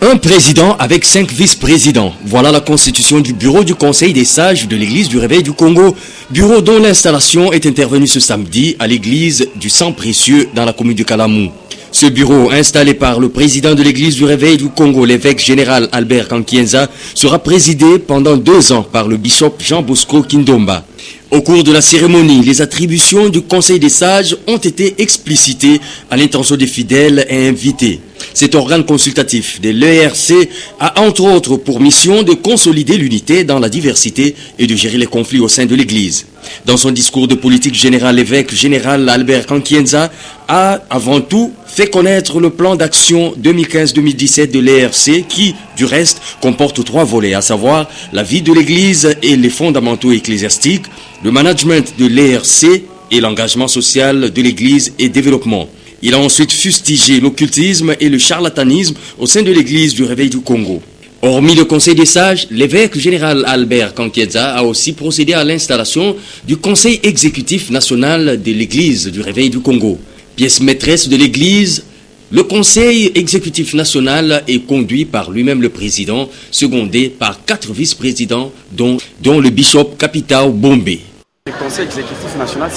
Un président avec 5 vice-présidents. Voilà la constitution du bureau du Conseil des sages de l'église du Réveil du Congo. Bureau dont l'installation est intervenue ce samedi à l'église du Sang Précieux dans la commune de Kalamou. Ce bureau, installé par le président de l'église du Réveil du Congo, l'évêque général Albert Kankienza, sera présidé pendant 2 ans par le bishop Jean Bosco Kindomba. Au cours de la cérémonie, les attributions du Conseil des sages ont été explicitées à l'intention des fidèles et invités. Cet organe consultatif de l'ERC a entre autres pour mission de consolider l'unité dans la diversité et de gérer les conflits au sein de l'Église. Dans son discours de politique générale, l'évêque général Albert Kankienza a avant tout fait connaître le plan d'action 2015-2017 de l'ERC qui, du reste, comporte 3 volets, à savoir la vie de l'Église et les fondamentaux ecclésiastiques, le management de l'ERC et l'engagement social de l'Église et développement. Il a ensuite fustigé l'occultisme et le charlatanisme au sein de l'Église du Réveil du Congo. Hormis le Conseil des sages, l'évêque général Albert Kankienza a aussi procédé à l'installation du Conseil exécutif national de l'Église du Réveil du Congo. Pièce maîtresse de l'Église, le Conseil exécutif national est conduit par lui-même le président, secondé par 4 vice-présidents, dont le bishop Kapitao Bombé. Le Conseil exécutif national,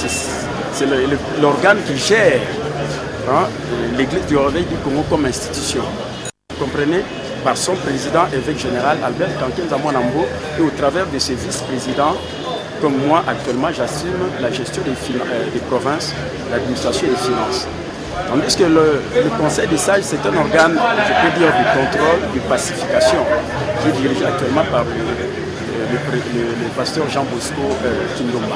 c'est l'organe qui gère l'Église du Réveil du Congo comme institution. Vous comprenez? Par son président, évêque général Albert Kankienza Mwanambo, et au travers de ses vice-présidents, comme moi actuellement, j'assume la gestion des provinces, l'administration des finances. Tandis que le Conseil des sages, c'est un organe, je peux dire, de contrôle, de pacification, qui est dirigé actuellement par le pasteur Jean Bosco Kindomba.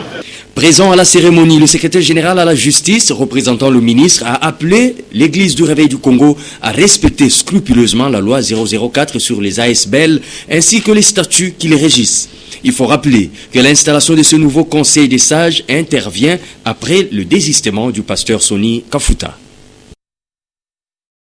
Présent à la cérémonie, le secrétaire général à la justice, représentant le ministre, a appelé l'Église du Réveil du Congo à respecter scrupuleusement la loi 004 sur les ASBL ainsi que les statuts qui les régissent. Il faut rappeler que l'installation de ce nouveau Conseil des sages intervient après le désistement du pasteur Sonny Kafuta.